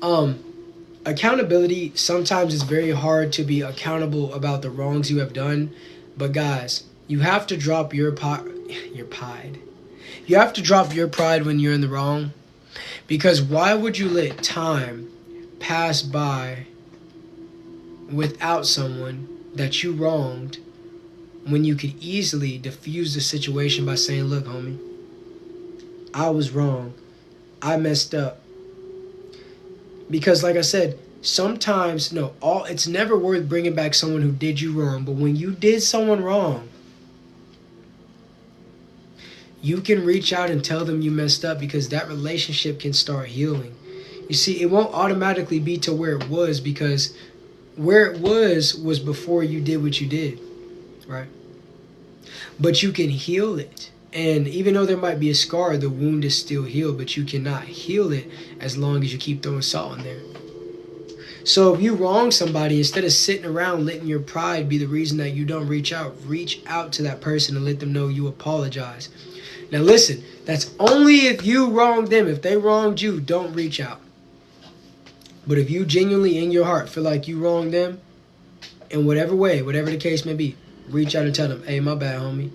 Um, Accountability, sometimes it's very hard to be accountable about the wrongs you have done. But guys, you have to drop your pride. You have to drop your pride when you're in the wrong. Because why would you let time pass by without someone that you wronged when you could easily diffuse the situation by saying, look, homie, I was wrong. I messed up. Because like I said, sometimes, no, it's never worth bringing back someone who did you wrong. But when you did someone wrong, you can reach out and tell them you messed up, because that relationship can start healing. You see, it won't automatically be to where it was, because where it was before you did what you did, right? But you can heal it. And even though there might be a scar, the wound is still healed, but you cannot heal it as long as you keep throwing salt in there. So if you wrong somebody, instead of sitting around letting your pride be the reason that you don't reach out to that person and let them know you apologize. Now listen, that's only if you wronged them. If they wronged you, don't reach out. But if you genuinely in your heart feel like you wronged them, in whatever way, whatever the case may be, reach out and tell them, hey, my bad, homie.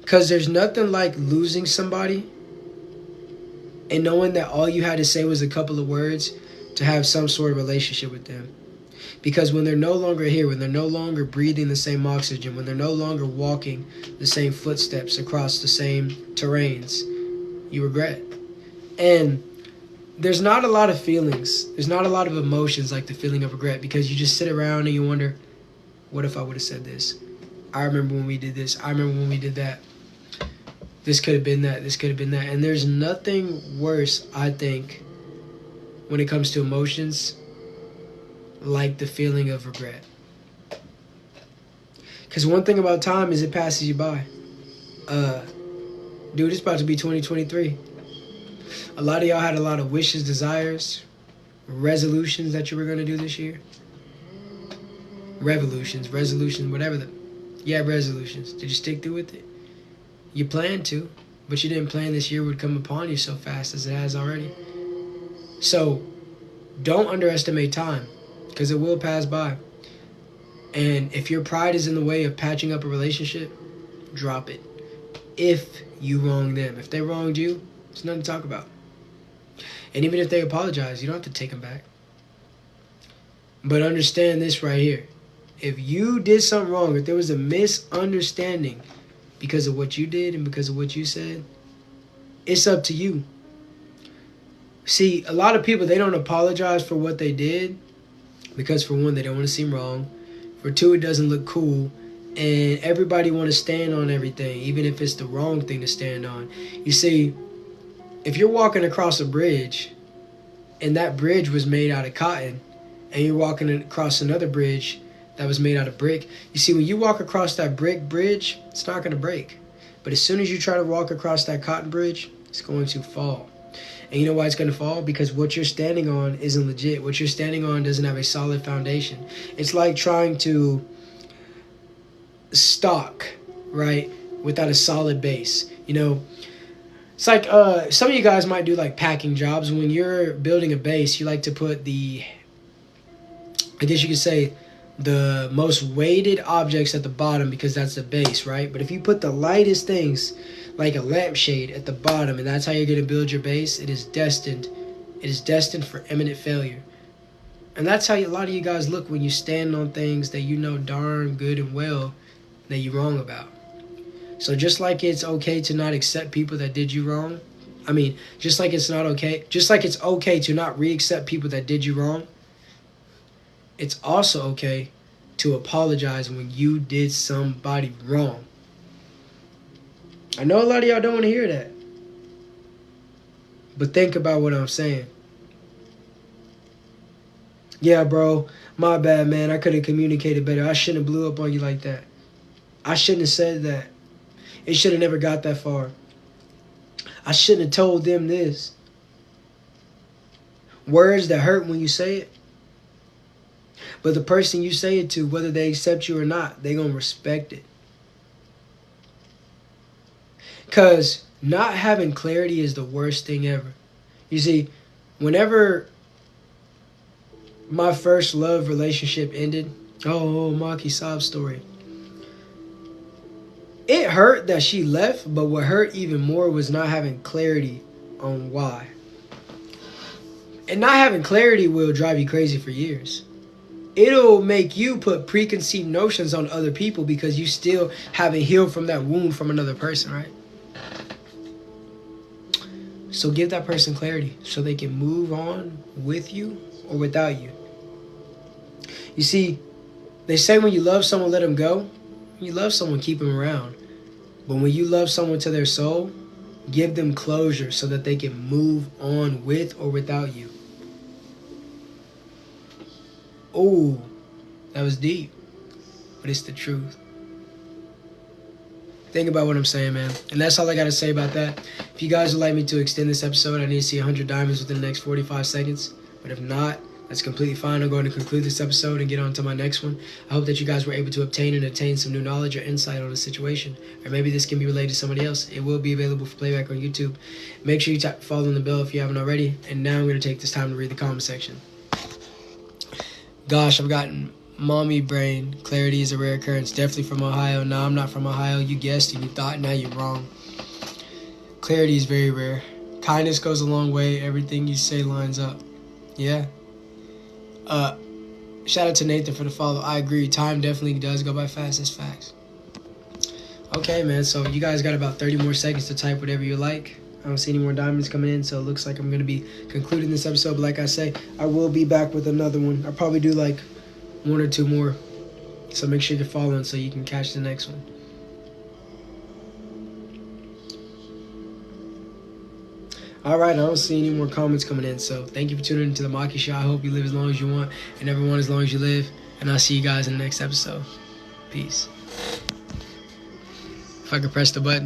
Because there's nothing like losing somebody and knowing that all you had to say was a couple of words to have some sort of relationship with them. Because when they're no longer here, when they're no longer breathing the same oxygen, when they're no longer walking the same footsteps across the same terrains, you regret. And there's not a lot of feelings. There's not a lot of emotions like the feeling of regret, because you just sit around and you wonder, what if I would have said this? I remember when we did this. I remember when we did that. This could have been that. This could have been that. And there's nothing worse, I think, when it comes to emotions, like the feeling of regret. Because one thing about time is it passes you by. Dude, it's about to be 2023. A lot of y'all had a lot of wishes, desires, resolutions that you were going to do this year. Resolutions, whatever resolutions. Did you stick through with it? You planned to, but you didn't plan this year would come upon you so fast as it has already. So, don't underestimate time, because it will pass by. And if your pride is in the way of patching up a relationship, drop it. If you wrong them. If they wronged you, it's nothing to talk about. And even if they apologize, you don't have to take them back. But understand this right here. If you did something wrong, if there was a misunderstanding because of what you did and because of what you said, it's up to you. See, a lot of people, they don't apologize for what they did because, for one, they don't want to seem wrong. For two, it doesn't look cool. And everybody want to stand on everything, even if it's the wrong thing to stand on. You see, if you're walking across a bridge and that bridge was made out of cotton, and you're walking across another bridge that was made out of brick, you see, when you walk across that brick bridge, it's not going to break. But as soon as you try to walk across that cotton bridge, it's going to fall. And you know why it's going to fall? Because what you're standing on isn't legit. What you're standing on doesn't have a solid foundation. It's like trying to stock, right, without a solid base. You know, it's like some of you guys might do like packing jobs. When you're building a base, you like to put I guess you could say, the most weighted objects at the bottom, because that's the base, right? But if you put the lightest things, like a lampshade, at the bottom, and that's how you're going to build your base, it is destined for imminent failure. And that's how a lot of you guys look when you stand on things that you know darn good and well that you're wrong about. So just like it's okay to not accept people that did you wrong, just like it's okay to not re-accept people that did you wrong, it's also okay to apologize when you did somebody wrong. I know a lot of y'all don't want to hear that. But think about what I'm saying. Yeah, bro, my bad, man. I could have communicated better. I shouldn't have blew up on you like that. I shouldn't have said that. It should have never got that far. I shouldn't have told them this. Words that hurt when you say it. But the person you say it to, whether they accept you or not, they going to respect it. Because not having clarity is the worst thing ever. You see, whenever My first love relationship ended. Oh, Maki sob story. It hurt that she left, but what hurt even more was not having clarity on why. And not having clarity will drive you crazy for years. It'll make you put preconceived notions on other people because you still haven't healed from that wound from another person, right? So give that person clarity so they can move on with you or without you. You see, they say when you love someone, let them go. When you love someone, keep them around. But when you love someone to their soul, give them closure so that they can move on with or without you. Oh, that was deep, but it's the truth. Think about what I'm saying, man. And that's all I got to say about that. If you guys would like me to extend this episode, I need to see 100 diamonds within the next 45 seconds. But if not, that's completely fine. I'm going to conclude this episode and get on to my next one. I hope that you guys were able to obtain and attain some new knowledge or insight on the situation. Or maybe this can be related to somebody else. It will be available for playback on YouTube. Make sure you tap follow the bell if you haven't already. And now I'm going to take this time to read the comment section. Gosh, I've gotten mommy brain. Clarity is a rare occurrence. Definitely from Ohio. No, I'm not from Ohio. You guessed and you thought. Now you're wrong. Clarity is very rare. Kindness goes a long way. Everything you say lines up. Yeah. Shout out to Nathan for the follow. I agree. Time definitely does go by fast. That's facts. Okay, man. So you guys got about 30 more seconds to type whatever you like. I don't see any more diamonds coming in, so it looks like I'm going to be concluding this episode. But like I say, I will be back with another one. I'll probably do like 1 or 2 more. So make sure you're following so you can catch the next one. All right, I don't see any more comments coming in. So thank you for tuning into the Maki Show. I hope you live as long as you want and everyone as long as you live. And I'll see you guys in the next episode. Peace. If I could press the button.